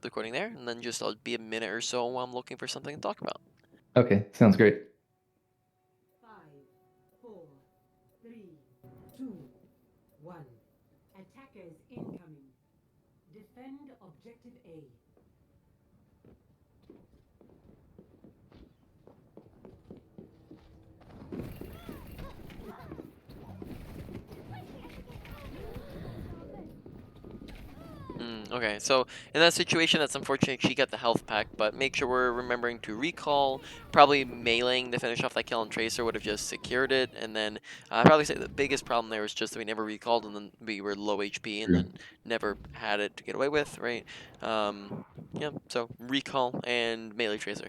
start the recording there, and then just I'll be a minute or so while I'm looking for something to talk about. Okay, sounds great. 5, 4, 3, 2, 1. Attackers incoming. Defend objective A. Okay, so in that situation, that's unfortunate she got the health pack, but make sure we're remembering to recall. Probably meleeing to finish off that kill on Tracer would have just secured it, and then I'd probably say the biggest problem there was just that we never recalled, and then we were low HP, and True. then never had it to get away with, right? Yeah, so recall and melee Tracer.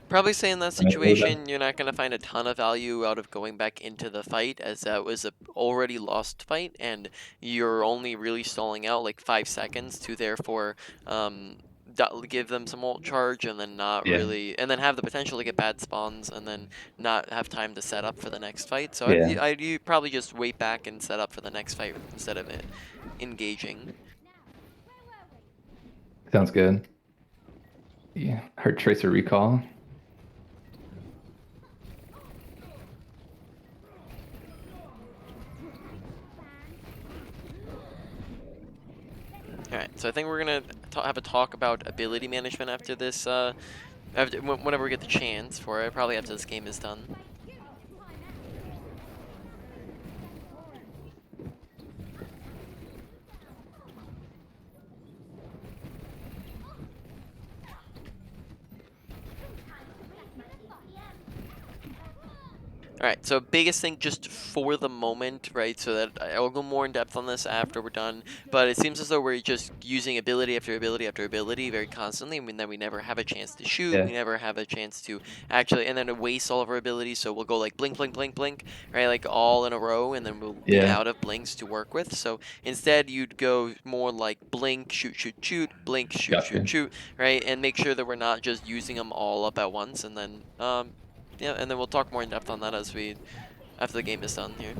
Probably say in that situation, you're not going to find a ton of value out of going back into the fight, as that was a already lost fight, and you're only really stalling out like 5 seconds to therefore give them some ult charge, and then not Yeah. really, and then have the potential to get bad spawns, and then not have time to set up for the next fight. So Yeah. I'd probably just wait back and set up for the next fight instead of engaging. Sounds good. Yeah. Heard Tracer recall. Alright, so I think we're gonna have a talk about ability management after this, whenever we get the chance for it, probably after this game is done. Alright, so biggest thing just for the moment, right, so that I'll go more in depth on this after we're done, but it seems as though we're just using ability after ability after ability very constantly, and then we never have a chance to shoot, Yeah. we never have a chance to actually, and then to waste all of our abilities, so we'll go like blink, blink, blink, blink, right, like all in a row, and then we'll be Yeah. out of blinks to work with, so instead you'd go more like blink, shoot, shoot, shoot, blink, shoot, Gotcha. shoot, shoot, right, and make sure that we're not just using them all up at once, and then, yeah, and then we'll talk more in depth on that after the game is done here.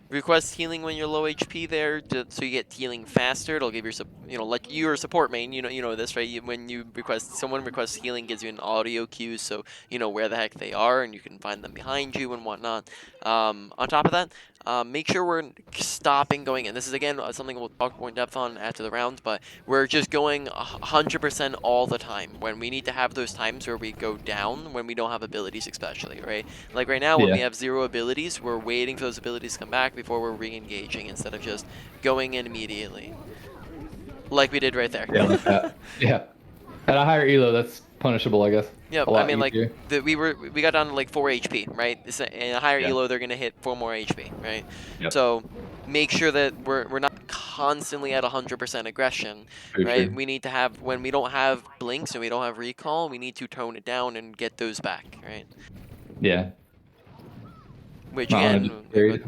Request healing when you're low HP there, so you get healing faster. It'll give your, like you're a support main, you know this, right? When you someone requests healing, gives you an audio cue, so you know where the heck they are, and you can find them behind you and whatnot. On top of that, make sure we're stopping going in. This is again something we'll talk more in depth on after the round, but we're just going 100% all the time. When we need to have those times where we go down, when we don't have abilities, especially, right? Like right now, when we Yeah. have 0 abilities, we're waiting for those abilities to come back before we're re-engaging instead of just going in immediately. Like we did right there. Yeah, like that. Yeah. At a higher elo, that's punishable, I guess. Yep, A I lot mean, like, easier. we got down to like 4 HP, right? In a higher Yeah. elo, they're gonna hit 4 more HP, right? Yep. So make sure that we're not constantly at 100% aggression, True, right? true. We need to have, when we don't have blinks and we don't have recall, we need to tone it down and get those back, right? Yeah. Which Not on just again, carried.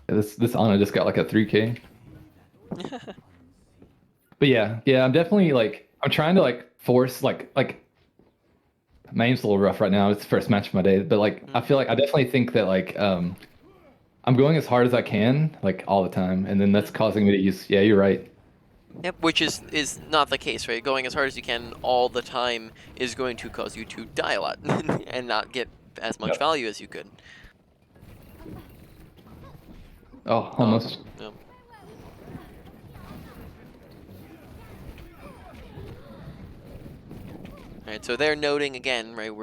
This Ana just got like a 3K. But yeah, I'm definitely like I'm trying to like force like my aim's a little rough right now. It's the first match of my day, but like I feel like I definitely think that like I'm going as hard as I can like all the time, and then that's causing me to use. Yeah, you're right. Yep, which is not the case, right? Going as hard as you can all the time is going to cause you to die a lot and not get as much Yep. value as you could. Oh, almost. Yep. Alright, so they're noting again, right,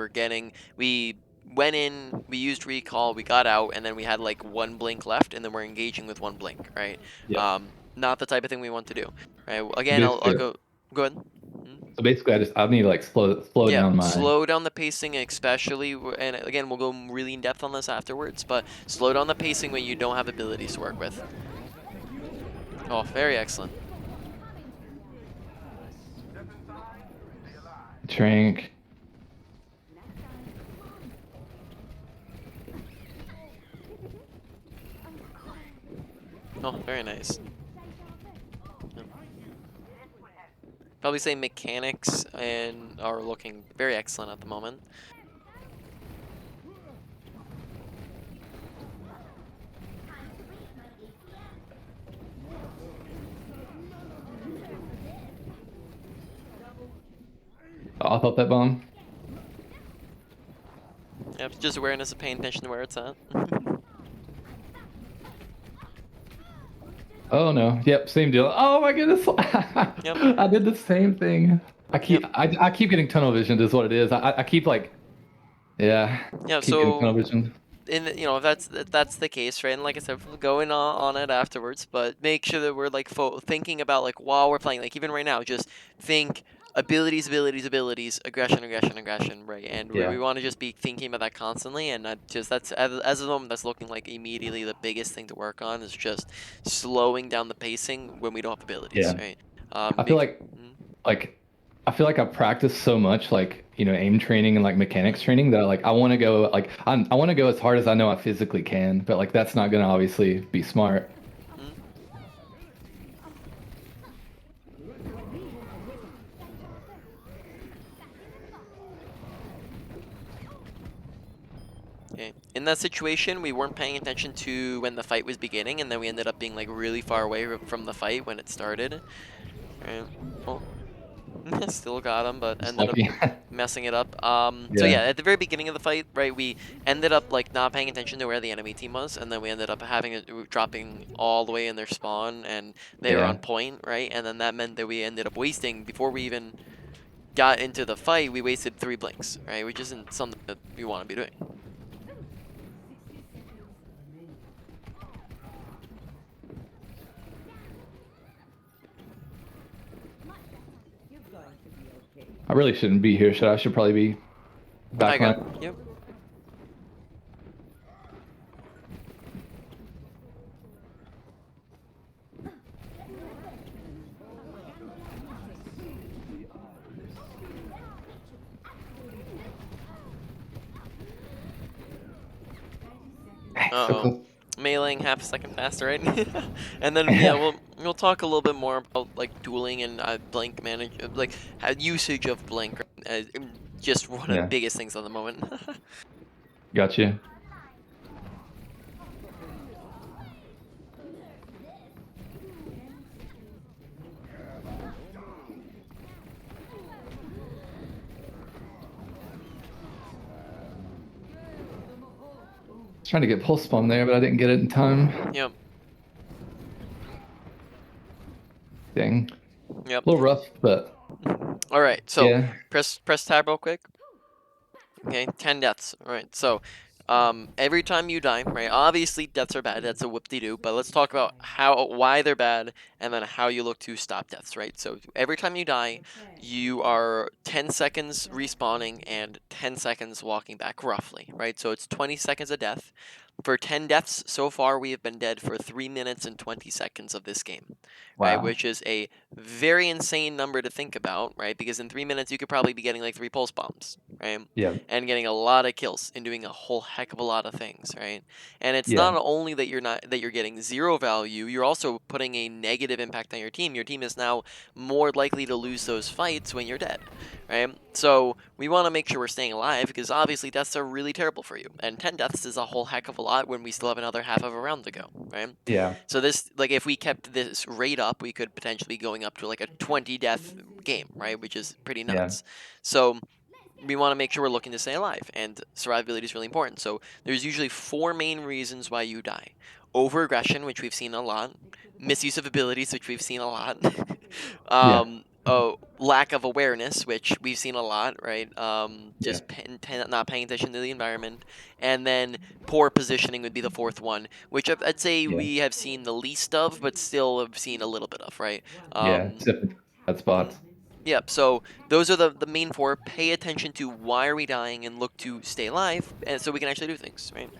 we went in, we used recall, we got out, and then we had like 1 blink left, and then we're engaging with 1 blink, right? Yeah. Not the type of thing we want to do, right? To Again, be I'll fair, go Go ahead. Mhm. So basically, I need to like slow Yeah, down my. slow down the pacing, especially, and again, we'll go really in depth on this afterwards, but slow down the pacing when you don't have abilities to work with. Oh, very excellent. Trank. Oh, very nice. Yep. Probably say mechanics and are looking very excellent at the moment. Oh, I'll pop that bomb. Yep, just awareness of paying attention to where it's at. Oh no. Yep, same deal. Oh my goodness. Yep. I did the same thing. Yep. I keep getting tunnel visioned is what it is. I keep like yeah, Yeah, keep getting tunnel so vision. you know, if that's the case, right? And like I said, we'll go in on it afterwards, but make sure that we're like thinking about like while we're playing, like even right now, just think abilities, abilities, abilities, aggression, aggression, aggression, right? And we Yeah. want to just be thinking about that constantly, and not just that's as a moment that's looking like immediately the biggest thing to work on is just slowing down the pacing when we don't have abilities, Yeah. right? I feel Mm, like I feel like I've practiced so much like, aim training and like mechanics mm, training that like I want to go like I want to go as hard as I know I physically can, but like that's not going to obviously be smart. mm. Okay. In that situation, we weren't paying attention to when the fight was beginning, and then we ended up being like really far away from the fight when it started. Right. Oh, still got him, but Just ended up lucky. messing it up. So Yeah. yeah, at the very beginning of the fight, right, we ended up like not paying attention to where the enemy team was, and then we ended up having it dropping all the way in their spawn, and they were Yeah. on point, right, and then that meant that we ended up wasting before we even got into the fight. We wasted 3 blinks, right, which isn't something that we want to be doing. 60 seconds remaining. You're going to be okay. I really shouldn't be here, should I? I should probably be I got. backline. Yep. So Uh-oh. close. Meleeing half a second faster, right? And then yeah, we'll talk a little bit more about like dueling and blink manage like usage of blink. Just one of the Yeah. biggest things at the moment. Gotcha. Trying to get pulse bomb there, but I didn't get it in time. Yep. Dang. Yep. A little rough, but All right. So yeah. press tab real quick. Okay, 10 deaths. All right, so every time you die, right? Obviously, deaths are bad. That's a whoop-de-doo. But let's talk about why they're bad, and then how you look to stop deaths, right? So every time you die, you are 10 seconds respawning and 10 seconds walking back, roughly, right? So it's 20 seconds of death. For 10 deaths so far, we have been dead for 3 minutes and 20 seconds of this game, right? Wow. Which is a very insane number to think about, right? Because in 3 minutes, you could probably be getting like 3 pulse bombs, right? Yeah. And getting a lot of kills and doing a whole heck of a lot of things, right? And it's Yeah. not only that you're getting 0 value, you're also putting a negative impact on your team. Your team is now more likely to lose those fights when you're dead, right? So we want to make sure we're staying alive because obviously deaths are really terrible for you. And 10 deaths is a whole heck of a lot when we still have another half of a round to go, right? Yeah. So this, like, if we kept this rate up, we could potentially be going up to like a 20 death game, right? Which is pretty Yeah. nuts. So we want to make sure we're looking to stay alive, and survivability is really important. So there's usually 4 main reasons why you die: overaggression, which we've seen a lot; misuse of abilities, which we've seen a lot; Yeah. lack of awareness, which we've seen a lot, right? Yeah. Just not paying attention to the environment, and then poor positioning would be the 4th one, which I'd say Yeah. we have seen the least of, but still have seen a little bit of, right? Yeah. Um, It's definitely bad mhm. spots. Yep, so those are the main four. Pay attention to why are we dying and look to stay alive, and so we can actually do things, right?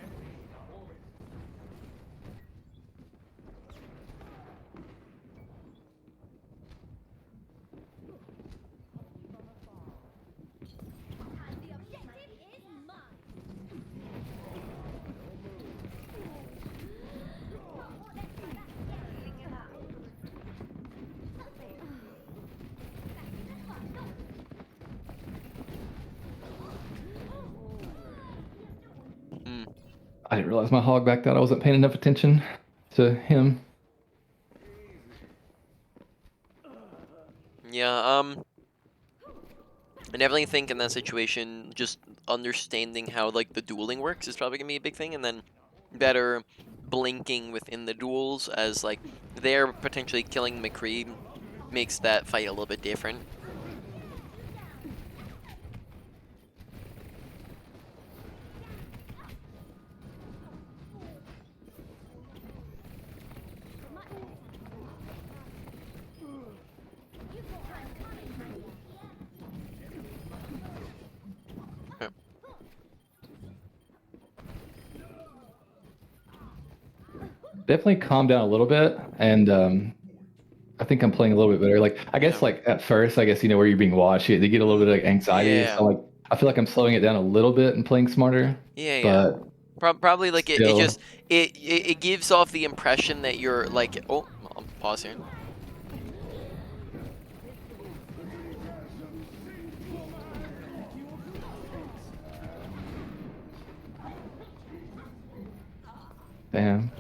Mm. I didn't realize my hog backed out. I wasn't paying enough attention to him. Yeah, I definitely think in that situation, just understanding how like the dueling works is probably gonna be a big thing, and then better blinking within the duels as like they're potentially killing McCree makes that fight a little bit different. Yeah. Definitely calmed down a little bit, and I think I'm playing a little bit better. Like I guess Yeah. like at first, I guess where you're being watched, they get a little bit of like anxiety. Yeah. So like I feel like I'm slowing it down a little bit and playing smarter, Yeah, yeah. but Probably like it still, just it gives off the impression that you're like, oh, I'll pause here. damn.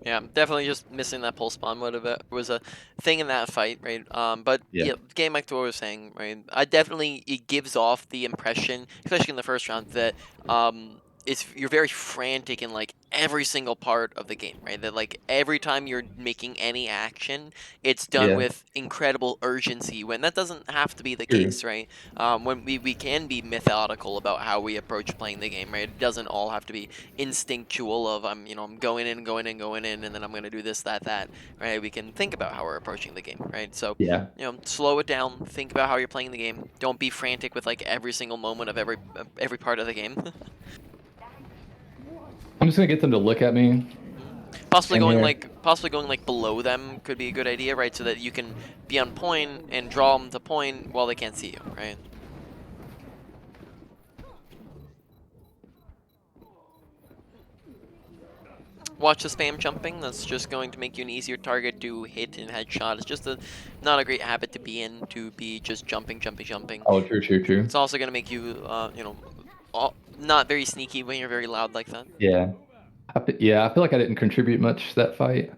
Yeah, definitely just missing that pulse bomb was a thing in that fight, right? But Yeah. yeah, game like Thor was saying, right? I definitely it gives off the impression, especially in the first round, that you're very frantic in like every single part of the game, right? That like every time you're making any action, it's done Yeah. with incredible urgency. When that doesn't have to be the True. case, right? When we can be methodical about how we approach playing the game, right? It doesn't all have to be instinctual of I'm going in, going in, going in, and then I'm gonna do this, that, right? We can think about how we're approaching the game, right? So Yeah. slow it down, think about how you're playing the game. Don't be frantic with like every single moment of every part of the game. I'm just gonna get them to look at me in here. Possibly going like below them could be a good idea, right? So that you can be on point and draw them to point while they can't see you, right? Watch the spam jumping. That's just going to make you an easier target to hit and headshot. It's just not a great habit to be in, to be just jumping, jumping, jumping. Oh, true, true, true. It's also going to make you, not very sneaky when you're very loud like that. Yeah. Yeah, I feel like I didn't contribute much to that fight.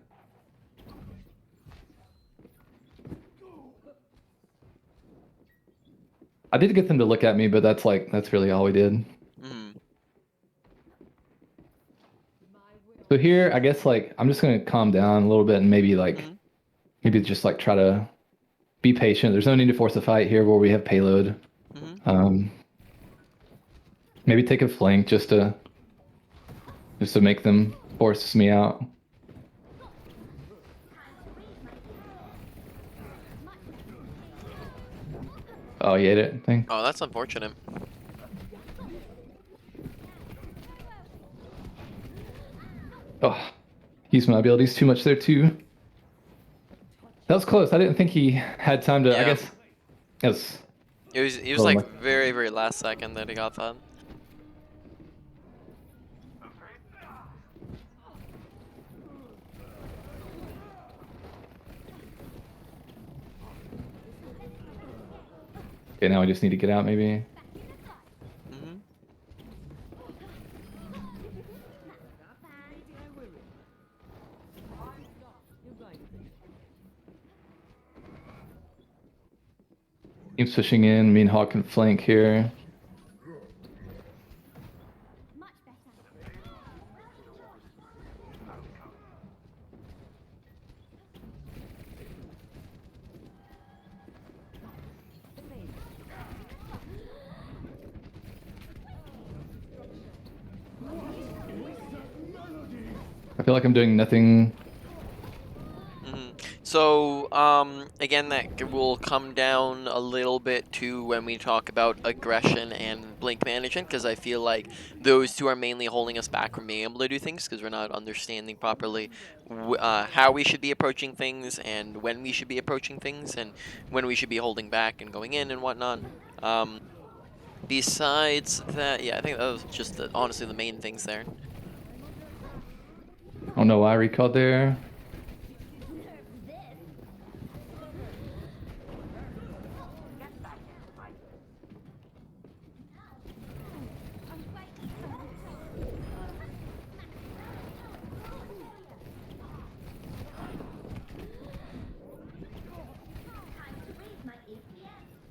I did get them to look at me, but that's really all we did. Mm. So here, I guess like I'm just gonna calm down a little bit and Mhm. maybe just like try to be patient. There's no need to force a fight here where we have payload. Mhm. Um, maybe take a flank just to make them force me out. Oh, you ate it. Thanks. Oh, that's unfortunate. Oh, use my abilities too much there too. That was close. I didn't think he had time to. I Yeah. guess it was. It was Oh like my. very, very last second that he got that. Okay, now I just need to get out maybe. Mhm. Keeps pushing in. Me and Hawk can flank here. I feel like I'm doing nothing. Mhm. So, again, that will come down a little bit to when we talk about aggression and blink management, because I feel like those two are mainly holding us back from being able to do things, because we're not understanding properly how we should be approaching things, and when we should be approaching things, and when we should be holding back and going in and whatnot. Um, Besides that, yeah, I think that was just honestly the main things there. I don't know why I recalled there.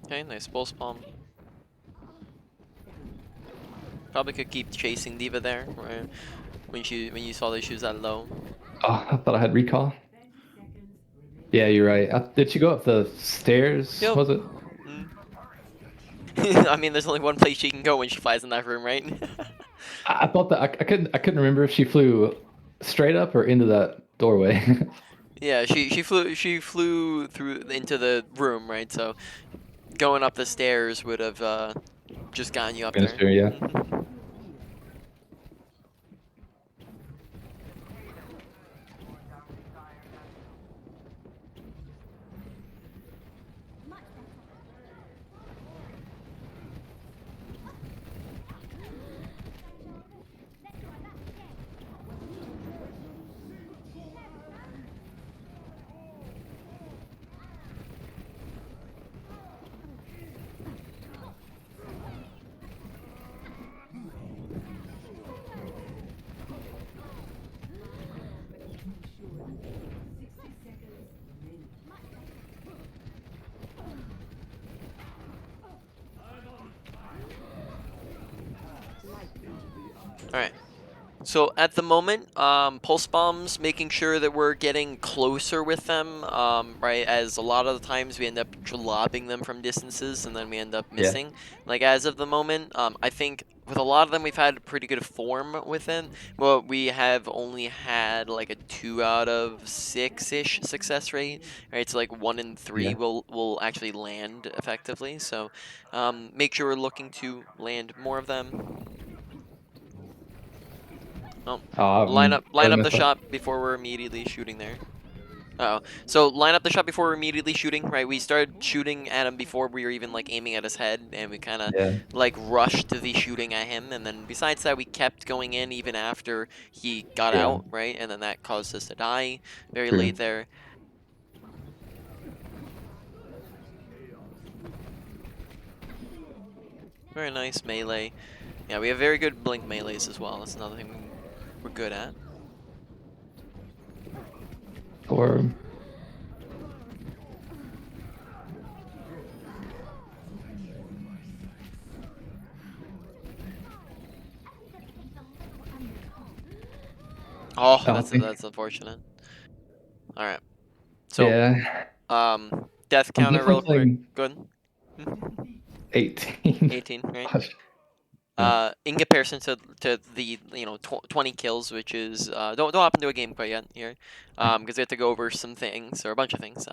Okay, nice pulse bomb. Probably could keep chasing Diva there, right? When you saw that she was that low. Oh, I thought I had recall. Yeah, you're right. Did she go up the stairs? Yep. Was it? Mm. I mean, there's only one place she can go when she flies in that room, right? I thought that I couldn't remember if she flew straight up or into that doorway. Yeah, she flew through into the room, right? So going up the stairs would have just gotten you up there. Minister, yeah. All right. So at the moment, pulse bombs, making sure that we're getting closer with them, right? As a lot of the times we end up lobbing them from distances and then we end up Yeah. missing. Like as of the moment, I think with a lot of them we've had pretty good form within. Well, we have only had like a 2 out of 6-ish success rate, right? So like 1 in 3 Yeah. will actually land effectively. So make sure we're looking to land more of them. Oh, Oh, line up really the messed up. shot before we're immediately shooting there. Uh oh. So line up the shot before we're immediately shooting, right? We started shooting at him before we were even like aiming at his head, and we kind of Yeah. like rushed the shooting at him, and then besides that, we kept going in even after he got Yeah. out, right? And then that caused us to die very True. late there. Very nice melee. Yeah, we have very good blink melees as well. That's another thing we're good at. Or Oh, penalty. that's unfortunate. All right. So Yeah. death I'm counter definitely real quick. playing Good. 18. 18, right? Gosh. Yeah. In comparison to the 20 kills, which is don't hop into a game quite yet here, because we have to go over some things or a bunch of things.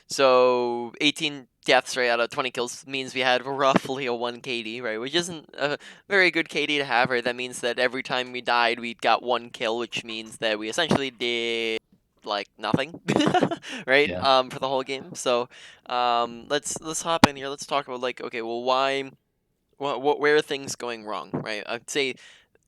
So 18 deaths right out of 20 kills means we had roughly a 1 KD, right? Which isn't a very good KD to have, right? That means that every time we died, we got 1 kill, which means that we essentially did like nothing, right? Yeah. For the whole game. So let's hop in here. Let's talk about like, okay, well, why. Where are things going wrong, right? I'd say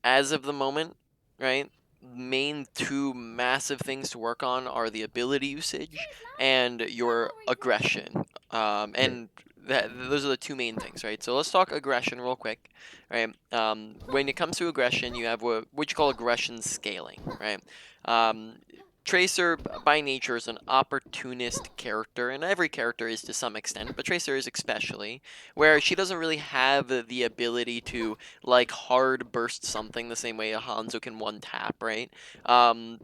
as of the moment, right, main two massive things to work on are the ability usage and your aggression. Yeah. And those are the two main things, right? So let's talk aggression real quick, right? When it comes to aggression, you have what you call aggression scaling, right? Um, Tracer, by nature, is an opportunist character, and every character is to some extent, but Tracer is especially, where she doesn't really have the ability to like hard burst something the same way a Hanzo can one tap, right?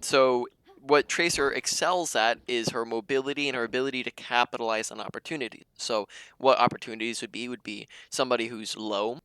So what Tracer excels at is her mobility and her ability to capitalize on opportunities. So what opportunities would be somebody who's low,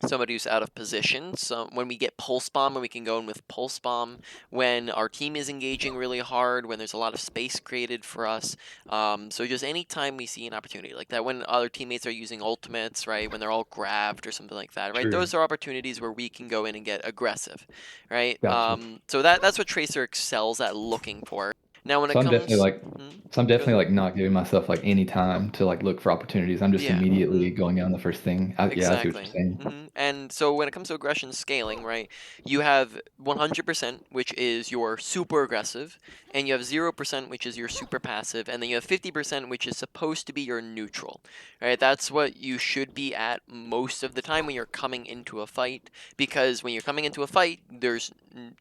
somebody who's out of position. So when we get pulse bomb, and we can go in with pulse bomb when our team is engaging really hard, when there's a lot of space created for us. So just anytime we see an opportunity like that, when other teammates are using ultimates, right, when they're all grabbed or something like that, right, True. those are opportunities where we can go in and get aggressive, right? Gotcha. So that's what Tracer excels at looking for. Now when So it I'm definitely comes, like, Mhm, so I'm go ahead. definitely like not giving myself like any time to like look for opportunities. I'm just Yeah. immediately going on the first thing. Yeah, I see what you're Exactly. saying. And so when it comes to aggression scaling, right, you have 100%, which is your super aggressive, and you have 0%, which is your super passive, and then you have 50%, which is supposed to be your neutral, right? That's what you should be at most of the time when you're coming into a fight, because when you're coming into a fight, there's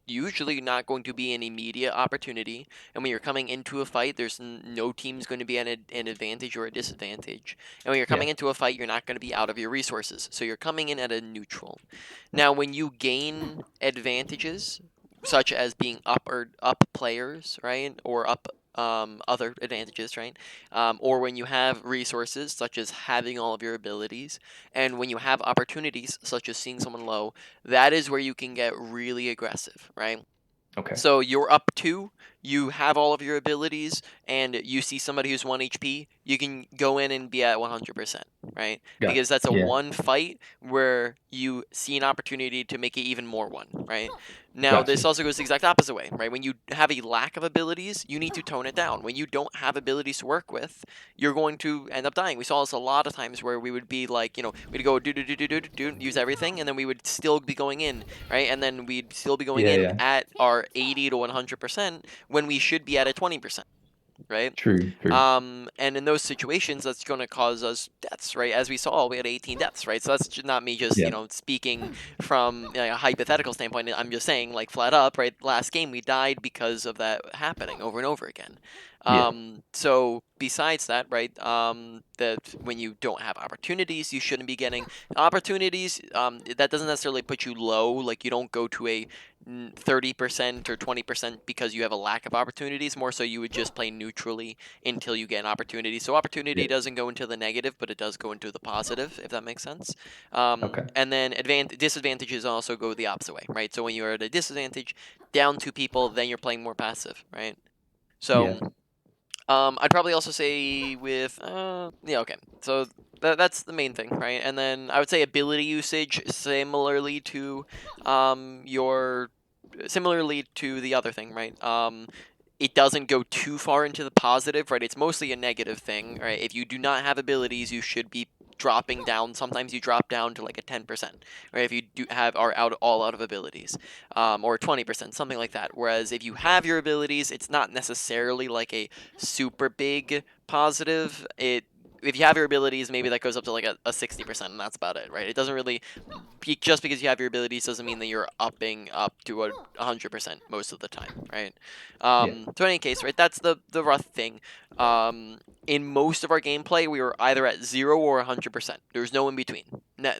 usually not going to be an immediate opportunity, and when you're coming into a fight, there's no team's going to be at an advantage or a disadvantage. And when you're Yeah. coming into a fight, you're not going to be out of your resources. So you're coming in at a neutral. Now, when you gain advantages, such as being up players, right, or up other advantages, right, or when you have resources, such as having all of your abilities, and when you have opportunities, such as seeing someone low, that is where you can get really aggressive, right? Okay. So you're up 2, you have all of your abilities, and you see somebody who's 1 HP, you can go in and be at 100%, right? Gotcha. Because that's a Yeah. one fight where you see an opportunity to make it even more one, right? Now, this Gotcha. also goes the exact opposite way, right? When you have a lack of abilities, you need to tone it down. When you don't have abilities to work with, you're going to end up dying. We saw this a lot of times where we would be like, we'd go do, use everything, and then we would still be going in, right? And then we'd still be going Yeah. in Yeah. at our 80 to 100% when we should be at a 20%, right? True. True. And in those situations, that's going to cause us deaths, right? As we saw, we had 18 deaths, right? So that's not me just, Yeah. speaking from a hypothetical standpoint. I'm just saying, like, flat up, right? Last game, we died because of that happening over and over again. Yeah. So besides that, right, that when you don't have opportunities, you shouldn't be getting opportunities. That doesn't necessarily put you low. Like, you don't go to a 30% or 20% because you have a lack of opportunities. More so, you would just play neutrally until you get an opportunity. So opportunity Yeah. doesn't go into the negative, but it does go into the positive, if that makes sense. Okay. And then disadvantages also go the opposite way, right? So when you're at a disadvantage, down 2 people, then you're playing more passive, right? Yeah. So I'd probably also say with yeah, okay. So that's the main thing, right? And then I would say ability usage your similarly to the other thing, right? It doesn't go too far into the positive, right? It's mostly a negative thing, right? If you do not have abilities, you should be dropping down. Sometimes you drop down to like a 10%, right? If you do have are out all out of abilities, or 20%, something like that. Whereas if you have your abilities, it's not necessarily like a super big positive. If you have your abilities, maybe that goes up to like a 60%, and that's about it, right? It doesn't really just because you have your abilities doesn't mean that you're upping up to a 100% most of the time, right? Yeah. So in any case, right, that's the rough thing. In most of our gameplay, we were either at 0 or 100%. There was no in between.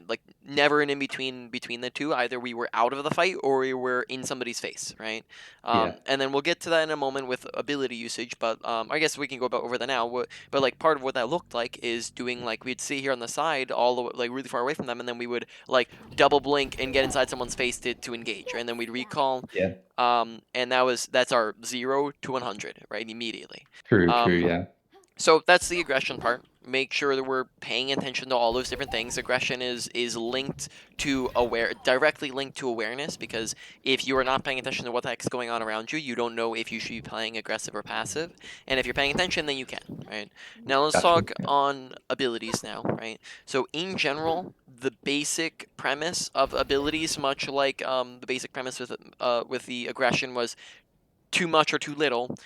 Like never an in between the two. Either we were out of the fight or we were in somebody's face, right? Yeah. And then we'll get to that in a moment with ability usage, but I guess we can go about over that now. But like part of what that looked like is doing like we'd sit here on the side all the way, like really far away from them, and then we would like double blink and get inside someone's face to engage, right? And then we'd recall, Yeah. and that's our 0 to 100, right? Immediately. True. True. Um, Yeah. so that's the aggression part. Make sure that we're paying attention to all those different things. Aggression is linked to directly linked to awareness, because if you are not paying attention to what the heck is going on around you, you don't know if you should be playing aggressive or passive. And if you're paying attention, then you can, right? Now let's Gotcha. talk Yeah. on abilities now, right? So in general, the basic premise of abilities, much like the basic premise with the aggression, was too much or too little.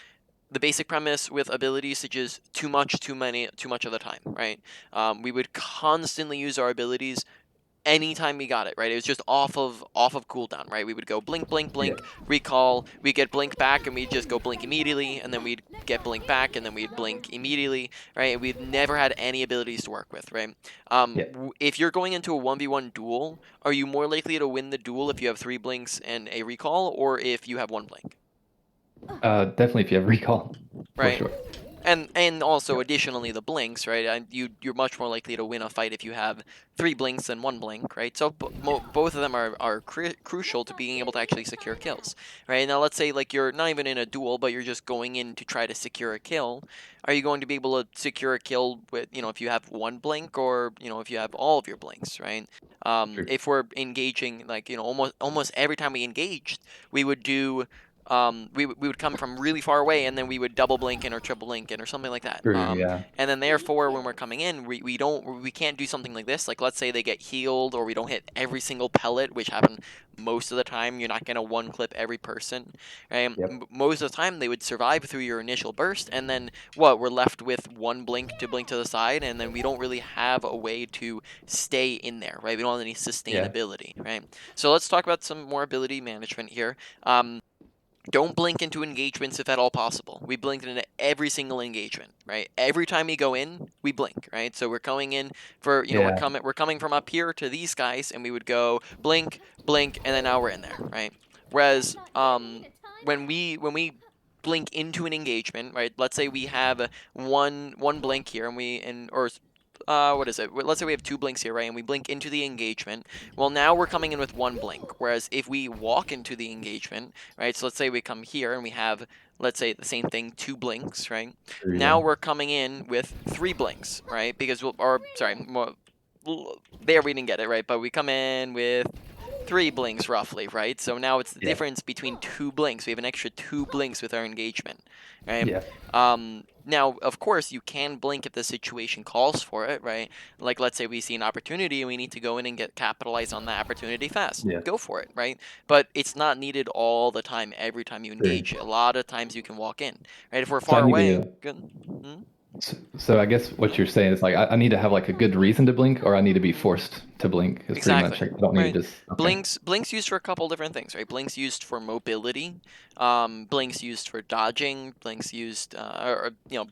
The basic premise with ability usage is too much, too much of the time, right? We would constantly use our abilities anytime we got it, right? It was just off of cooldown, right? We would go blink, blink, Yeah. blink, recall, we get blink back, and we'd just go blink immediately, and then we'd get blink back, and then we'd blink immediately, right? And we've never had any abilities to work with, right? Yeah. If you're going into a 1v1 duel, are you more likely to win the duel if you have 3 blinks and a recall, or if you have 1 blink? Definitely if you have recall, for Right? sure. And also Yep. additionally the blinks, right? You're much more likely to win a fight if you have 3 blinks than 1 blink, right? So both of them are crucial to being able to actually secure kills, right? Now let's say like you're not even in a duel, but you're just going in to try to secure a kill. Are you going to be able to secure a kill with, if you have 1 blink, or if you have all of your blinks, right? True. If we're engaging, like almost every time we engaged, we would do we would come from really far away, and then we would double blink in or triple blink in or something like that. True. Yeah. And then therefore when we're coming in, we can't do something like this. Like let's say they get healed, or we don't hit every single pellet, which happen most of the time. You're not gonna one clip every person. Right? Yep. Most of the time they would survive through your initial burst, and then we're left with 1 blink to the side, and then we don't really have a way to stay in there, right? We don't have any Yeah. sustainability, right? So let's talk about some more ability management here. Don't blink into engagements if at all possible. We blinked into every single engagement, right? Every time we go in, we blink, right? So we're coming in for, Yeah. we're coming from up here to these guys, and we would go blink, blink, and then now we're in there, right? Whereas when we blink into an engagement, right? Let's say we have one blink here, or what is it? Let's say we have 2 blinks here, right? And we blink into the engagement. Well, now we're coming in with 1 blink. Whereas if we walk into the engagement, right? So let's say we come here and we have, let's say the same thing, 2 blinks, right? True. Now Yeah. we're coming in with 3 blinks, right? Because there we didn't get it, right? But we come in with 3 blinks roughly, right? So now it's the Yeah. difference between 2 blinks. We have an extra 2 blinks with our engagement, right? Yeah. Now, of course, you can blink if the situation calls for it, right? Like, let's say we see an opportunity and we need to go in and capitalize on that opportunity fast. Yeah. Go for it, right? But it's not needed all the time, every time you True. engage. A lot of times you can walk in, right? If we're So I far need away, to. good. Hmm? So I guess what you're saying is like I need to have like a good reason to blink, or I need to be forced to blink. Is pretty much Exactly. like I don't need Right. to just okay. Blinks used for a couple different things, right? Blinks used for mobility. Blinks used for dodging. Blinks used,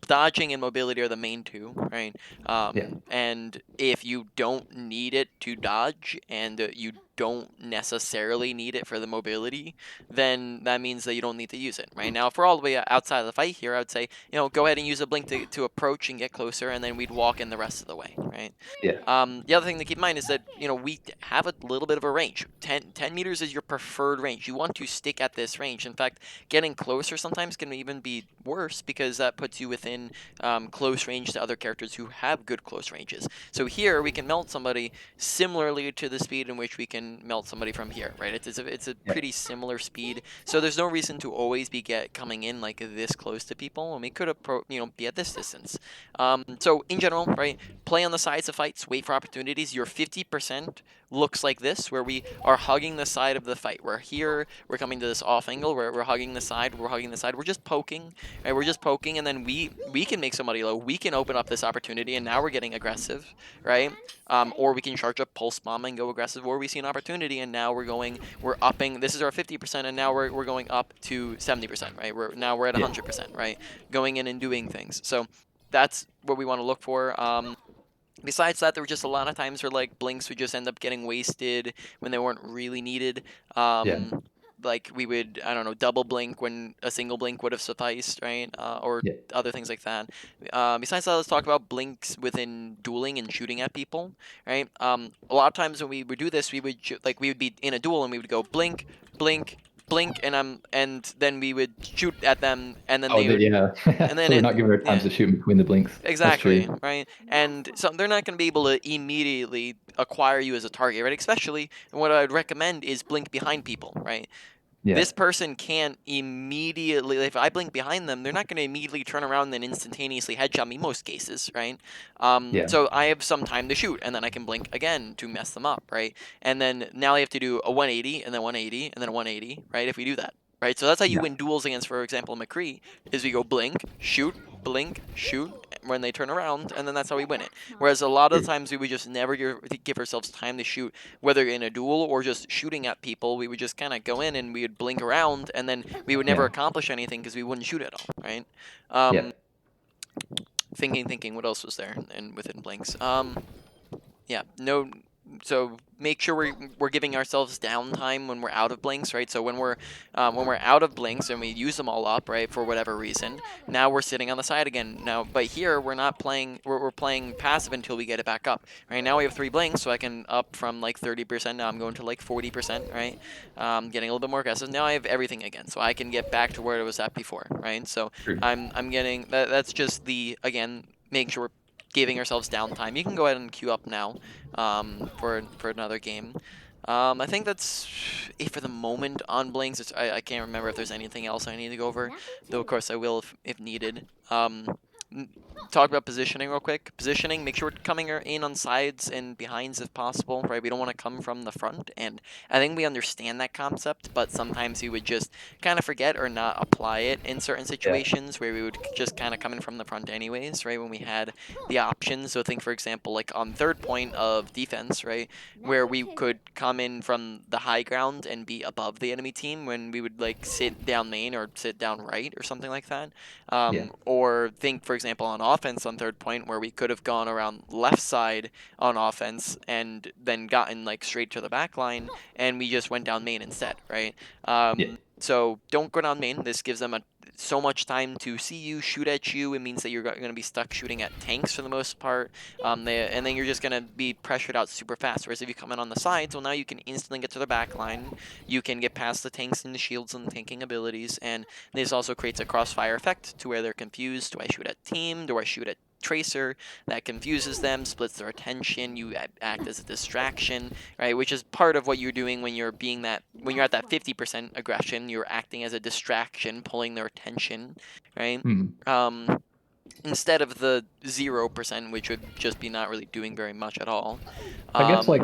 dodging and mobility are the main 2, right? Yeah. And if you don't need it to dodge, and you don't necessarily need it for the mobility, then that means that you don't need to use it, right? Now, if we're all the way outside of the fight here, I would say, go ahead and use a blink to approach and get closer, and then we'd walk in the rest of the way, right? Yeah. The other thing to keep in mind is that, we have a little bit of a range. 10 meters is your preferred range. You want to stick at this range. In fact, getting closer sometimes can even be worse, because that puts you within close range to other characters who have good close ranges. So here we can melt somebody similarly to the speed in which we can melt somebody from here, right? It's a Yeah. pretty similar speed. So there's no reason to always be coming in like this close to people, and we could be at this distance. So in general, right? Play on the sides of fights, wait for opportunities. Your 50% looks like this, where we are hugging the side of the fight. We're here, we're coming to this off angle, we're hugging the side, we're just poking, right? We're just poking, and then we can make somebody low. We can open up this opportunity, and now we're getting aggressive, right? Or we can charge a pulse bomb and go aggressive, or we see an opportunity, and now we're upping. This is our 50%, and now we're going up to 70%, right? We're at Yeah. 100%, right? Going in and doing things. So that's what we want to look for. Besides that, there were just a lot of times where like blinks would just end up getting wasted when they weren't really needed. Yeah. Like we would, I don't know, double blink when a single blink would have sufficed, right? Or Yeah. other things like that. Besides that, let's talk about blinks within dueling and shooting at people, right? A lot of times when we would do this, we would be in a duel and we would go blink, blink, blink, and then we would shoot at them, and then Oh, they would, yeah. and then So we're not giving her times yeah. to shoot in between the blinks. That's Exactly, true. right? And so they're not going to be able to immediately acquire you as a target, right? Especially, and what I'd recommend is blink behind people, right? Yeah. This person can't immediately, if I blink behind them, they're not going to immediately turn around and instantaneously headshot me most cases, right? Yeah. So I have some time to shoot, and then I can blink again to mess them up, right? And then now I have to do a 180, and then 180, and then a 180, right? If we do that, right? So that's how you Yeah. win duels against, for example, McCree, is we go blink, shoot, when they turn around, and then that's how we win it. Whereas a lot of the True. times we would just never give ourselves time to shoot, whether in a duel or just shooting at people. We would just kind of go in and we would blink around, and then we would never Yeah. accomplish anything because we wouldn't shoot at all, right? Yeah. Thinking, what else was there and within blinks? Yeah, no, so make sure we're giving ourselves downtime when we're out of blinks, right? So when we're out of blinks and we use them all up, right, for whatever reason, now we're sitting on the side again. Now, but here we're not playing. We're playing passive until we get it back up. Right now we have 3 blinks, so I can up from like 30%. Now I'm going to like 40%, right? Getting a little bit more aggressive. Now I have everything again, so I can get back to where it was at before, right? So True. I'm getting that. That's just the again, make sure we're giving ourselves downtime. You can go ahead and queue up now for another game. I think that's it for the moment on blinks. I can't remember if there's anything else I need to go over, though of course I will if needed. Talk about positioning real quick. Positioning, make sure we're coming in on sides and behinds if possible, right? We don't want to come from the front, and I think we understand that concept, but sometimes we would just kind of forget or not apply it in certain Yeah. situations where we would just kind of come in from the front anyways, right? When we had the options. So think, for example, like on third point of defense, right, where we could come in from the high ground and be above the enemy team when we would like sit down main or sit down right or something like that. Yeah. Or think, for example, on offense on third point where we could have gone around left side on offense and then gotten like straight to the back line and we just went down main instead, right? Yeah. So don't go down main. This gives them so much time to see you, shoot at you. It means that you're going to be stuck shooting at tanks for the most part. And then you're just going to be pressured out super fast. Whereas if you come in on the sides, well, now you can instantly get to the back line. You can get past the tanks and the shields and the tanking abilities. And this also creates a crossfire effect to where they're confused. Do I shoot at team? Do I shoot at tracer? That confuses them, splits their attention. You act as a distraction, right? Which is part of what you're doing when you're when you're at that 50% aggression. You're acting as a distraction, pulling their attention, right? Instead of the 0%, which would just be not really doing very much at all. I guess like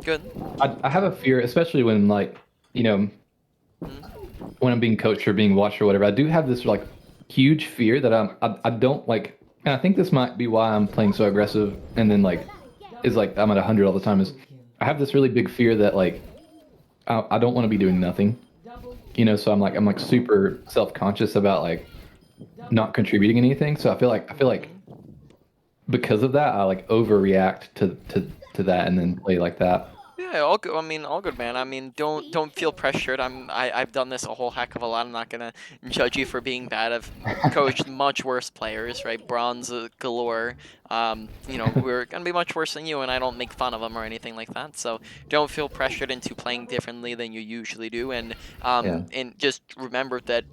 Good. I have a fear, especially when like when I'm being coached or being watched or whatever. I do have this like huge fear that I don't like, and I think this might be why I'm playing so aggressive. And then like is like I'm at 100 all the time. Is I have this really big fear that like I don't want to be doing nothing, So I'm like super self conscious about like not contributing anything. So I feel like because of that I like overreact to that and then play like that. Yeah, all good. I mean, all good, man. I mean, don't feel pressured. I've done this a whole heck of a lot. I'm not gonna judge you for being bad. I've coached much worse players, right? Bronze galore. We're gonna be much worse than you, and I don't make fun of them or anything like that. So don't feel pressured into playing differently than you usually do, Yeah. and just remember that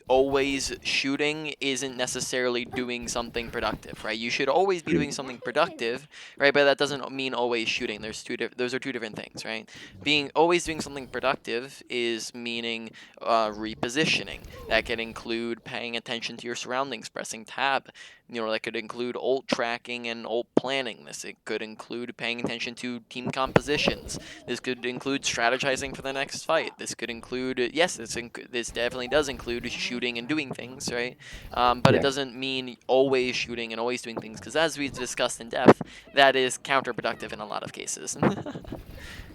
always shooting isn't necessarily doing something productive, right? You should always be doing something productive, right? But that doesn't mean always shooting. Those are two different things, right? Being always doing something productive is meaning repositioning. That can include paying attention to your surroundings, pressing tab. That could include ult tracking and ult planning. It could include paying attention to team compositions. This could include strategizing for the next fight. This could include, yes, this definitely does include shooting and doing things, right? But it Yeah. doesn't mean always shooting and always doing things, because as we've discussed in depth, that is counterproductive in a lot of cases.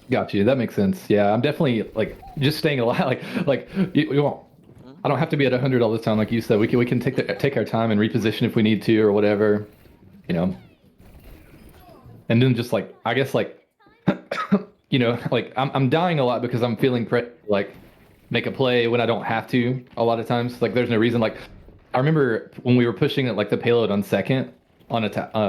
Got you. That makes sense. Yeah, I'm definitely like just staying alive. Like you won't. I don't have to be at 100 all the time, like you said. We can take our time and reposition if we need to or whatever, you know. And then just like I guess like like I'm dying a lot because I'm feeling like make a play when I don't have to. A lot of times, like there's no reason. Like I remember when we were pushing it like the payload on second on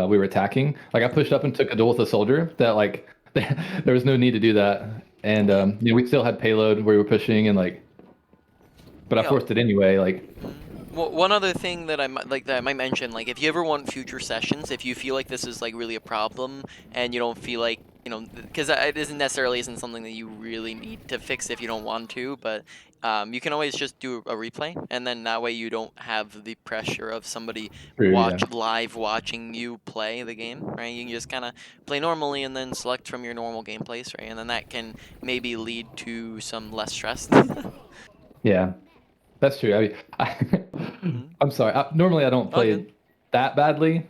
we were attacking. Like I pushed up and took a duel with a soldier that like there was no need to do that. And we still had payload where we were pushing and like, but I Yeah. forced it anyway. Like Well, one other thing that I might mention, like if you ever want future sessions, if you feel like this is like really a problem and you don't feel like because it isn't something that you really need to fix if you don't want to, but you can always just do a replay, and then that way you don't have the pressure of somebody true, yeah, live watching you play the game, right? You can just kind of play normally and then select from your normal gameplays, right? And then that can maybe lead to some less stress. yeah. That's true. I'm sorry. Normally, I don't All good. play that badly.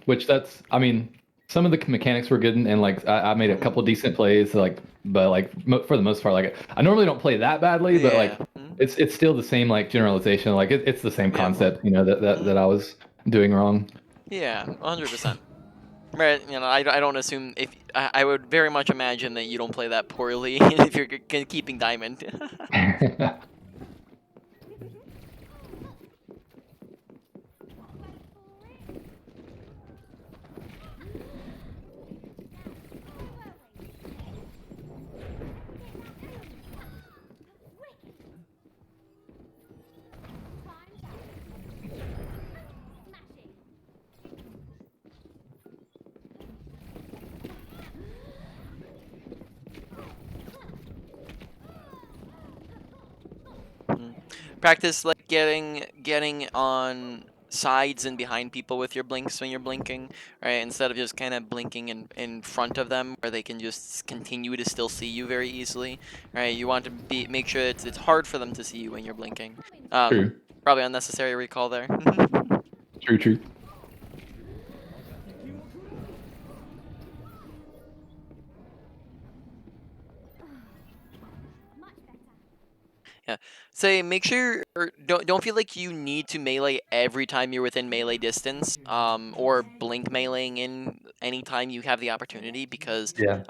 Which I mean, some of the mechanics were good, and like I made a couple decent plays. Like, but like for the most part, like I normally don't play that badly, but like Yeah. it's still the same like generalization. Like it's the same Yeah. concept, that I was doing wrong. Yeah, 100%. Right, you know, I don't assume if I would very much imagine that you don't play that poorly if you're keeping diamond. Mm. Practice like getting on sides and behind people with your blinks when you're blinking, right? Instead of just kind of blinking in front of them where they can just continue to still see you very easily, right? You want to make sure it's hard for them to see you when you're blinking. True. Probably unnecessary recall there. True. True. Yeah. Say make sure or don't feel like you need to melee every time you're within melee distance, or blink meleeing in anytime you have the opportunity because Yeah.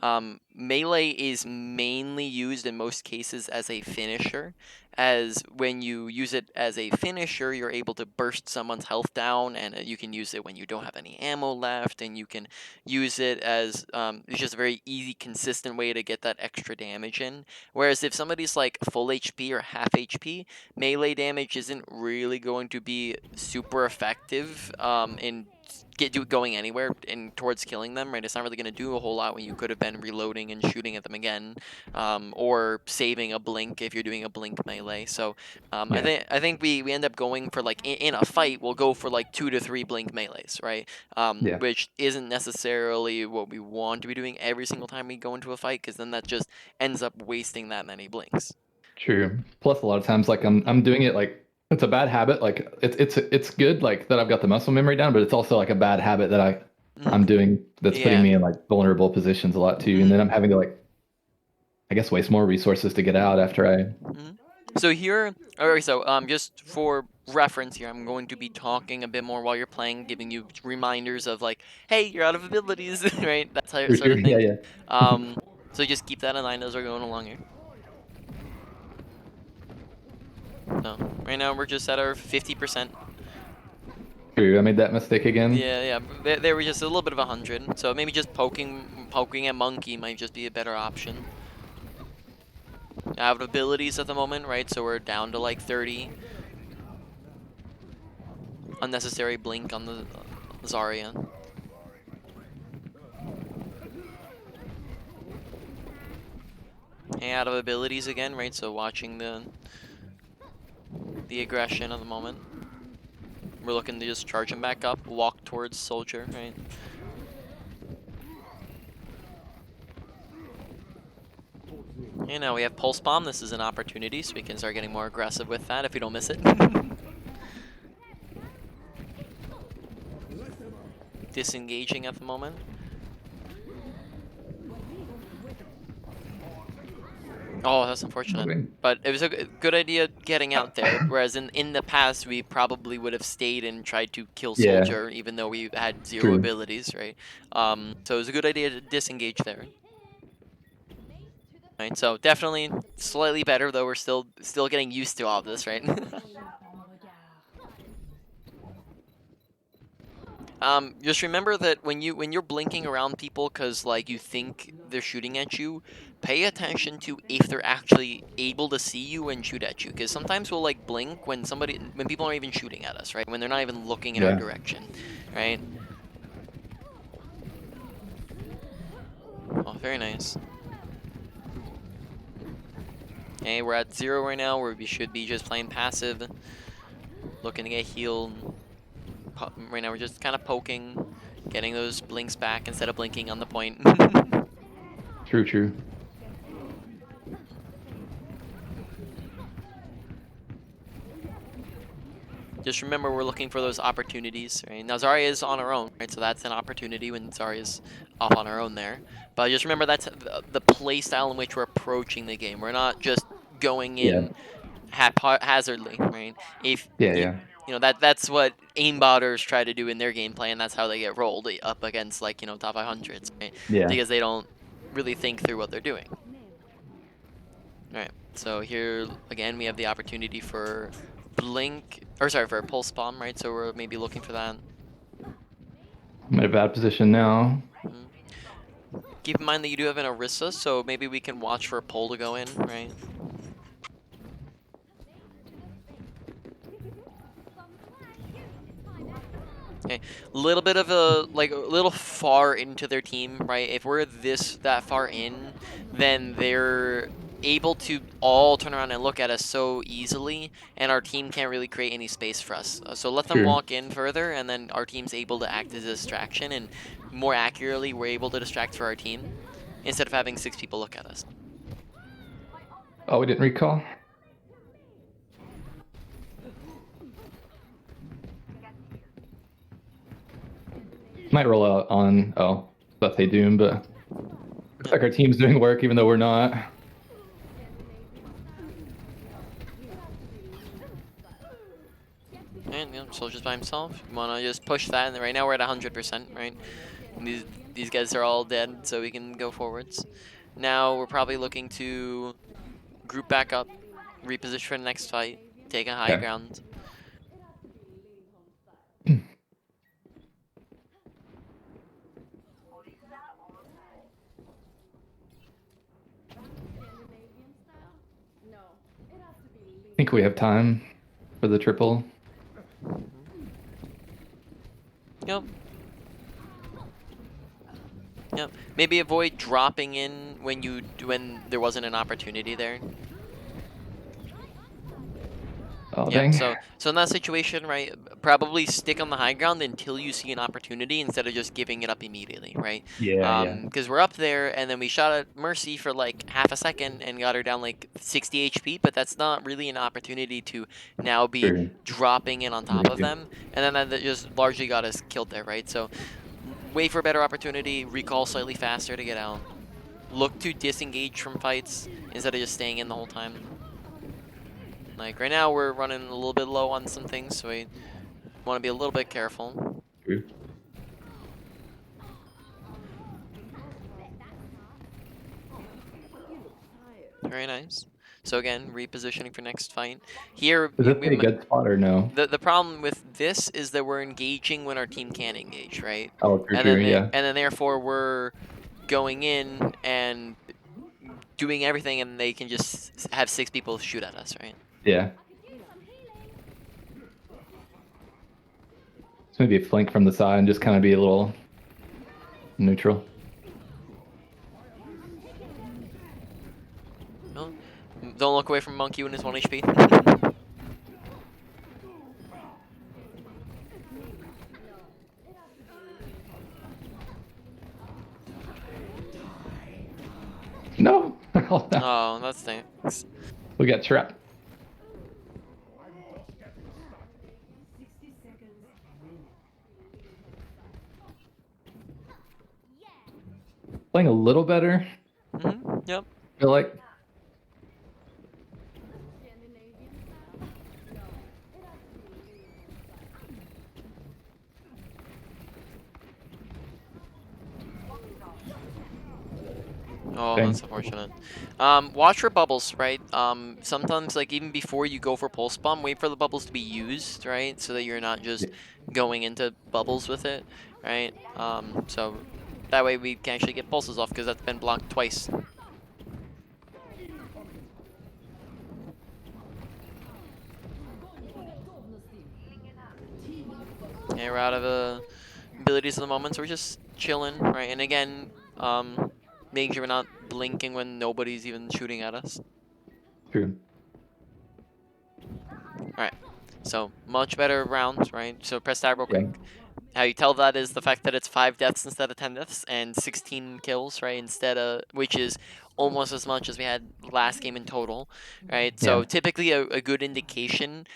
melee is mainly used in most cases as a finisher. As when you use it as a finisher, you're able to burst someone's health down, and you can use it when you don't have any ammo left, and you can use it as it's just a very easy, consistent way to get that extra damage in. Whereas if somebody's like full HP or half HP, melee damage isn't really going to be super effective in going anywhere and towards killing them, right? It's not really going to do a whole lot when you could have been reloading and shooting at them again, or saving a blink if you're doing a blink melee. So Yeah. I think we end up going for like in a fight we'll go for like 2 to 3 blink melees, right? Yeah. Which isn't necessarily what we want to be doing every single time we go into a fight, because then that just ends up wasting that many blinks. True. Plus, a lot of times, like I'm doing it like it's a bad habit. Like it's good like that I've got the muscle memory down, but it's also like a bad habit that I'm Mhm. doing that's putting Yeah. me in like vulnerable positions a lot too. And Mhm. then I'm having to like I guess waste more resources to get out after I. Mhm. So here, alright. So just for reference here, I'm going to be talking a bit more while you're playing, giving you reminders of like, hey, you're out of abilities, right? That True. sort True. of Yeah. thing. Yeah. Um, so just keep that in mind as we're going along here. So right now we're just at our 50%. True. I made that mistake again. Yeah, yeah. There were just a little bit of 100. So maybe just poking at monkey might just be a better option. Out of abilities at the moment, right? So we're down to like 30. Unnecessary blink on the Zarya. And out of abilities again, right? So watching the aggression at the moment. We're looking to just charge him back up, walk towards soldier, right? And now we have pulse bomb. This is an opportunity, so we can start getting more aggressive with that if we don't miss it. Disengaging at the moment. Oh, that's unfortunate. Okay. But it was a good idea getting out there, whereas in the past we probably would have stayed and tried to kill Yeah. soldier even though we had 0 True. abilities, right? So it was a good idea to disengage there. Right, so definitely slightly better, though we're still getting used to all of this, right? Just remember that when you're blinking around people because like you think they're shooting at you, pay attention to if they're actually able to see you and shoot at you. Because sometimes we'll like blink when people aren't even shooting at us, right? When they're not even looking in our Yeah. direction, right? Oh, very nice. Okay, we're at 0 right now, where we should be just playing passive, looking to get healed. Right now we're just kind of poking, getting those blinks back instead of blinking on the point. True. True. Just remember, we're looking for those opportunities, right? Now Zarya is on her own, right? So that's an opportunity when Zarya is off on her own there. But just remember that's the play style in which we're approaching the game. We're not just going Yeah. in haphazardly, right? If Yeah. you know that's what aimbotters try to do in their gameplay, and that's how they get rolled up against like top 500s, right? Yeah. Because they don't really think through what they're doing. All right, so here again we have the opportunity for blink, or sorry, for a pulse bomb, right? So we're maybe looking for that. I'm in a bad position now. Mhm. Keep in mind that you do have an Orisa, so maybe we can watch for a pull to go in, right? Okay, a little bit of a little far into their team, right? If we're that far in, then they're able to all turn around and look at us so easily, and our team can't really create any space for us. So let them True. walk in further, and then our team's able to act as a distraction, and more accurately, we're able to distract for our team instead of having 6 people look at us. Oh, we didn't recall. Might roll out on, let's say Doom, but looks like our team's doing work even though we're not. And Soldier's by himself. You wanna just push that, and right now we're at 100%, right? These guys are all dead, so we can go forwards. Now we're probably looking to group back up, reposition for the next fight, take a high Okay. ground. I think we have time for the triple. Yep. Yep. Maybe avoid dropping in when there wasn't an opportunity there. Oh, Yeah, dang. so in that situation, right, probably stick on the high ground until you see an opportunity instead of just giving it up immediately, right? Yeah. Because we're up there, and then we shot at Mercy for like half a second and got her down like 60 HP, but that's not really an opportunity to now be True. dropping in on top of them, and then that just largely got us killed there, right? So wait for a better opportunity, recall slightly faster to get out. Look to disengage from fights instead of just staying in the whole time. Like right now we're running a little bit low on some things, so we want to be a little bit careful. True. Very nice. So again, repositioning for next fight. Here, Is this a good spot or no? the problem with this is that we're engaging when our team can engage, right? Oh, true, yeah. And then therefore we're going in and doing everything, and they can just have 6 people shoot at us, right? Yeah. So maybe a flank from the side and just kind of be a little neutral. No? Don't look away from Monkey when it's 1 HP. No. Oh, no. Oh, that stinks. We got trapped. 60 seconds remaining. Playing a little better, Yep. I feel like. Oh, Dang. that's unfortunate. Watch for bubbles, right? Sometimes, like, even before you go for pulse bomb, wait for the bubbles to be used, right? So that you're not just going into bubbles with it, right? So that way we can actually get pulses off, because that's been blocked twice. Okay, we're out of abilities at the moment, so we're just chilling, right? And again, making sure we're not blinking when nobody's even shooting at us. True. Alright, so much better rounds, right? So press tab real quick. Yeah. How you tell that is the fact that it's 5 deaths instead of 10 deaths and 16 kills, right? Which is almost as much as we had last game in total, right? So Yeah. typically a good indication.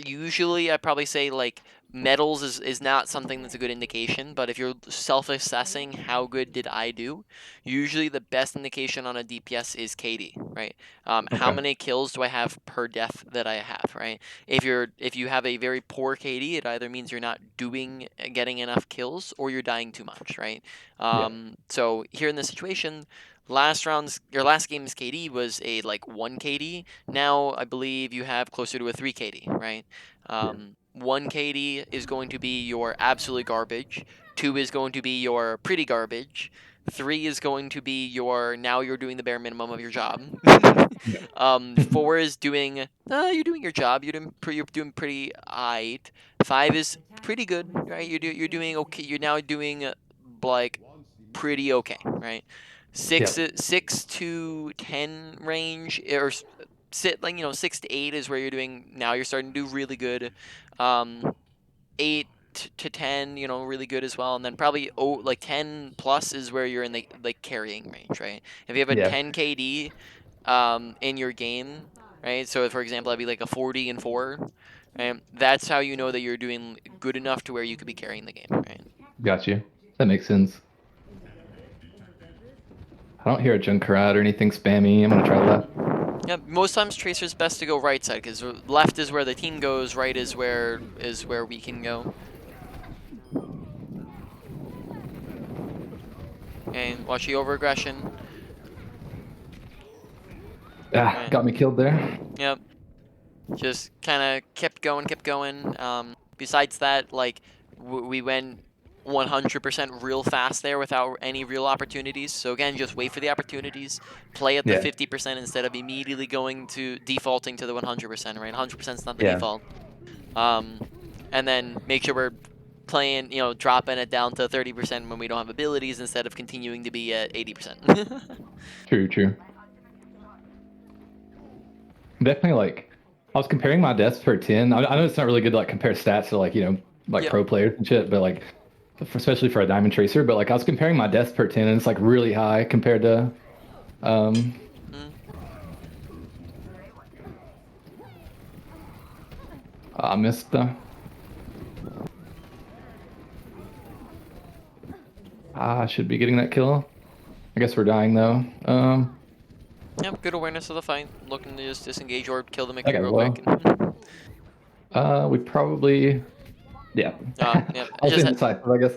Usually I probably say like medals is not something that's a good indication, but if you're self-assessing how good did I do, usually the best indication on a DPS is KD, right? How Okay. many kills do I have per death that I have, right? If you have a very poor KD, it either means you're not getting enough kills or you're dying too much, right? Yeah. So here in this situation, last game's KD was a like 1 KD. Now I believe you have closer to a 3 KD, right? Yeah. 1 KD is going to be your absolute garbage. 2 is going to be your pretty garbage. 3 is going to be your now you're doing the bare minimum of your job. Yeah. 4 is doing you're doing your job. You're doing pretty aight. 5 is pretty good, right? You're doing okay. You're now doing like pretty okay, right? Yeah. 6 to 10 range, or sit like 6 to 8 is where you're doing now. You're starting to do really good. 8 to 10, really good as well, and then probably like 10 plus is where you're in the like carrying range, right? If you have a Yeah. 10 KD in your game, right? So for example, that'd be like a 40 and 4. Right? That's how you know that you're doing good enough to where you could be carrying the game, right? Got you. That makes sense. I don't hear a Junkrat or anything spammy. I'm gonna try left. Yeah, most times Tracer's best to go right side because left is where the team goes, right is where we can go. And watch the over aggression. Ah, Right. got me killed there. Yep. Just kind of kept going. Besides that, like we went 100% real fast there without any real opportunities. So again, just wait for the opportunities. Play at the Yeah. 50% instead of immediately going to defaulting to the 100%. Right, 100% is not the Yeah. default. And then make sure we're playing, dropping it down to 30% when we don't have abilities instead of continuing to be at 80%. True. True. Definitely like I was comparing my deaths per 10. I know it's not really good to like compare stats to like, like Yep. pro players and shit, but like especially for a diamond tracer, but like I was comparing my deaths per 10 and it's like really high compared to um Mm. I missed the I should be getting that kill. I guess we're dying though. Yep, good awareness of the fight. Looking to just disengage or kill the Mickey Okay, real well. quick. We probably yeah. Yep. I was Just hitting the side, I guess.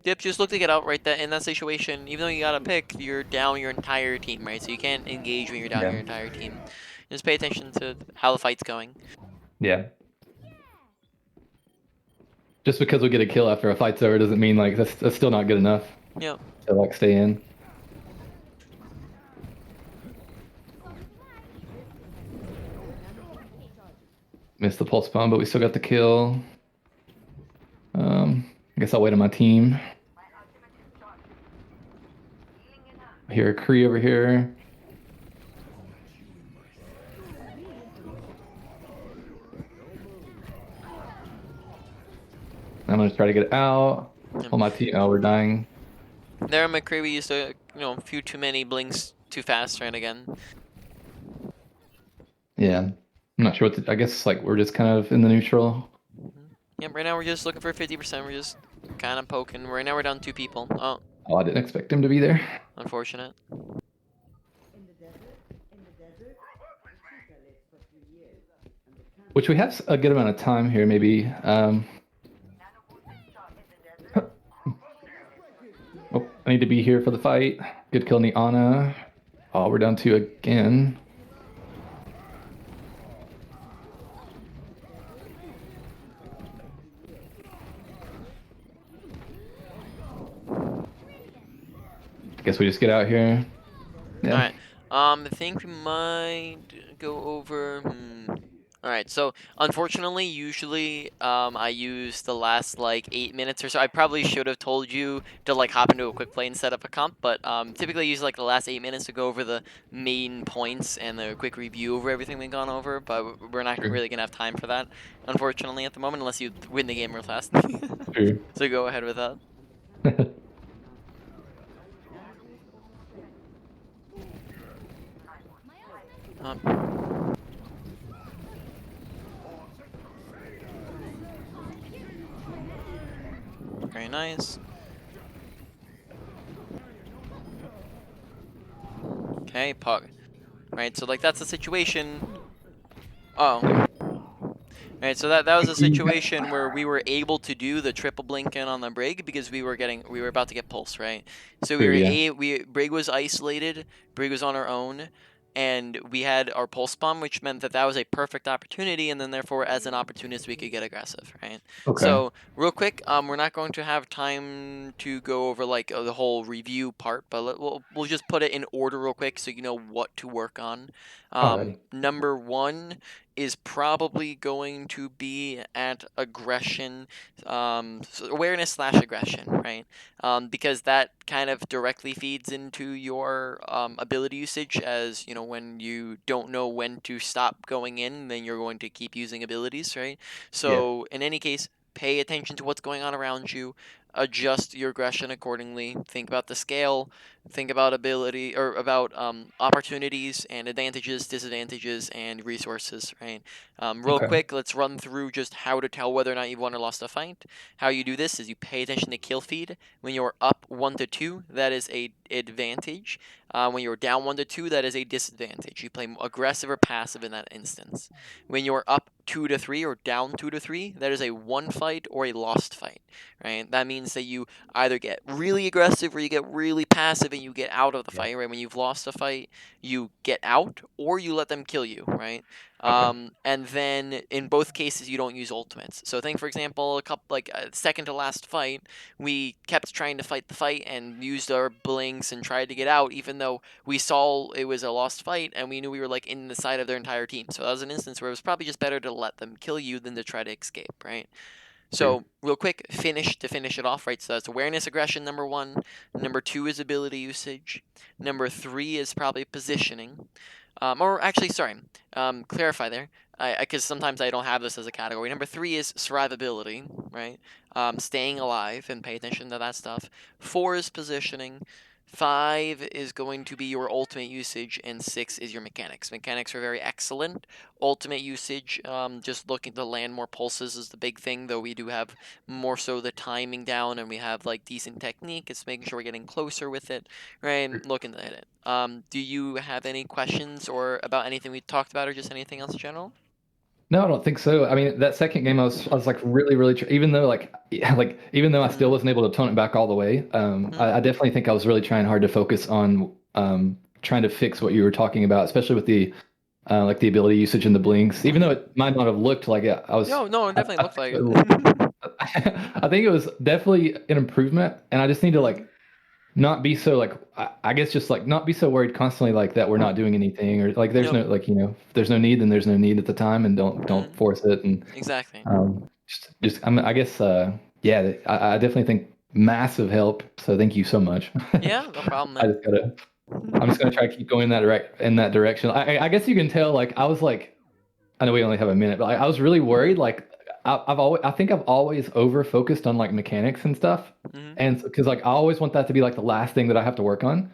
Yep, just look to get out right there in that situation. Even though you got a pick, you're down your entire team, right? So you can't engage when you're down Yeah. your entire team. Just pay attention to how the fight's going. Yeah. Just because we get a kill after a fight's over doesn't mean like that's still not good enough Yep. to like stay in. Missed the pulse bomb, but we still got the kill. I guess I'll wait on my team. I hear a Kree over here. I'm gonna try to get it out. Yep. While my team, oh, we're dying. There in McCree, we used a few too many blinks too fast, right? Again. Yeah, I'm not sure what to, I guess like we're just kind of in the neutral. Yep. Right now we're just looking for 50%. We're just kind of poking. Right now we're down 2 people. Oh, Oh, I didn't expect him to be there. unfortunate. Which we have a good amount of time here, maybe. Oh, I need to be here for the fight. Good kill on the Ana. Oh, we're down 2 again. I guess we just get out here. Yeah. All right. I think we might go over. All right. So unfortunately, usually, I use the last like 8 minutes or so. I probably should have told you to like hop into a quick play and set up a comp, but typically I use like the last 8 minutes to go over the main points and the quick review over everything we've gone over. But we're not True. really gonna have time for that, unfortunately, at the moment, unless you win the game real fast. True. So go ahead with that. Um, very nice. Okay, pug. Right, so like that's the situation. Oh. Right, so that was a situation where we were able to do the triple blink in on the Brig because we were about to get pulse, right? So True, yeah. Brig was isolated, Brig was on our own, and we had our pulse bomb, which meant that was a perfect opportunity, and then therefore as an opportunist we could get aggressive, right? Okay. So real quick, we're not going to have time to go over like the whole review part, but we'll just put it in order real quick so you know what to work on. Alrighty. Number one is probably going to be at aggression, so awareness / aggression, right? Because that kind of directly feeds into your ability usage. As you know, when you don't know when to stop going in, then you're going to keep using abilities, right? Yeah. So in any case, pay attention to what's going on around you. Adjust your aggression accordingly. Think about the scale. Think about ability or about opportunities and advantages, disadvantages, and resources. Right. Real Okay. quick, let's run through just how to tell whether or not you've won or lost a fight. How you do this is you pay attention to kill feed. When you're up 1 to 2, that is a advantage. When you're down 1 to 2, that is a disadvantage. You play aggressive or passive in that instance. When you're up 2 to 3 or down 2 to 3, that is a won fight or a lost fight. Right. That means that you either get really aggressive or you get really passive and you get out of the Yeah. fight, right? When you've lost a fight, you get out or you let them kill you, right? Okay. And then in both cases, you don't use ultimates. So think, for example, second to last fight, we kept trying to fight the fight and used our blinks and tried to get out, even though we saw it was a lost fight and we knew we were like in the side of their entire team. So that was an instance where it was probably just better to let them kill you than to try to escape, right? True. So real quick, finish it off, right? So that's awareness, aggression, number one. Number two is ability usage. Number three is probably positioning. Or actually, sorry, clarify there, because sometimes I don't have this as a category. Number three is survivability, right? Staying alive and pay attention to that stuff. Four is positioning. Five is going to be your ultimate usage, and six is your mechanics. Mechanics are very excellent. Ultimate usage, just looking to land more pulses is the big thing, though we do have more so the timing down and we have like decent technique. It's making sure we're getting closer with it, right? And looking to hit it. Do you have any questions or about anything we talked about or just anything else in general? No, I don't think so. I mean, that second game, I was like really, really, even though like, yeah, like even though I still wasn't able to tone it back all the way, I definitely think I was really trying hard to focus on trying to fix what you were talking about, especially with the like the ability usage and the blinks. Even though it might not have looked like it, I was, No, it definitely I looked like think it. I think it was definitely an improvement, and I just need to like not be so like I guess just like not be so worried constantly like that we're not doing anything or like there's Yep. no like if there's no need then there's no need at the time and don't force it and Exactly. just I guess yeah I definitely think massive help so thank you so much. Yeah, no problem, I man. just gotta I'm just gonna try to keep going in that direction. I guess you can tell like I was like I know we only have a minute but I was really worried like I think I've always over focused on like mechanics and stuff, and because like I always want that to be like the last thing that I have to work on.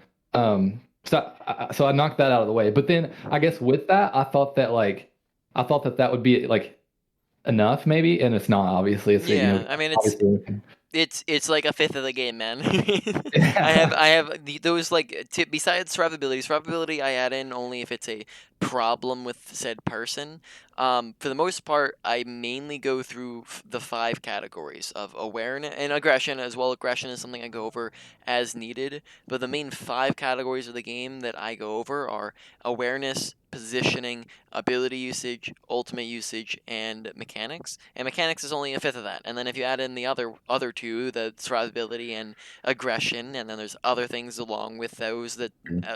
So I knocked that out of the way. But then I guess with that, I thought that that would be like enough maybe, and it's not. Obviously, it's Yeah, I mean obviously. it's like a fifth of the game, man. Yeah. I have those like besides survivability. Survivability I add in only if it's a problem with said person. For the most part, I mainly go through the five categories of awareness and aggression as well. Aggression is something I go over as needed, but the main five categories of the game that I go over are awareness, positioning, ability usage, ultimate usage, and mechanics. And mechanics is only a fifth of that. And then if you add in the other two, the survivability and aggression, and then there's other things along with those that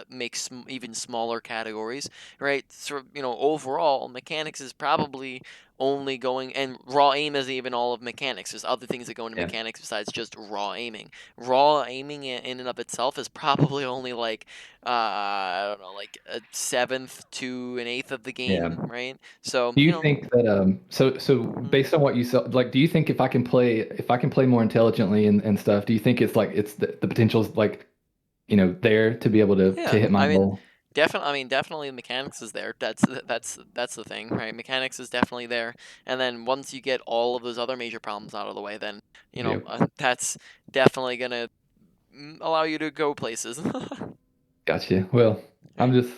make even smaller categories, right? So overall, mechanics is probably only going, and raw aim isn't even all of mechanics. There's other things that go into Yeah. mechanics besides just raw aiming. Raw aiming in and of itself is probably only like I don't know, like a seventh to an eighth of the Yeah. game, right? So Do you think that so based on what you saw like do you think if I can play more intelligently and stuff do you think it's like it's the potential's like there to be able to yeah, hit my I mean, goal? Definitely, I mean, definitely the mechanics is there. That's the thing, right? Mechanics is definitely there, and then once you get all of those other major problems out of the way, then Yep. that's definitely gonna allow you to go places. Gotcha. Well, I'm Right? just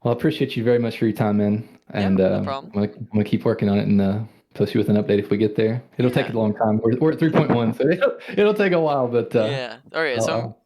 well, I appreciate you very much for your time, man. Yeah, And no problem. I'm gonna keep working on it and post you with an update if we get there. It'll take Yeah. a long time. We're at 3.1, so it'll take a while, but Yeah. All right. So I'll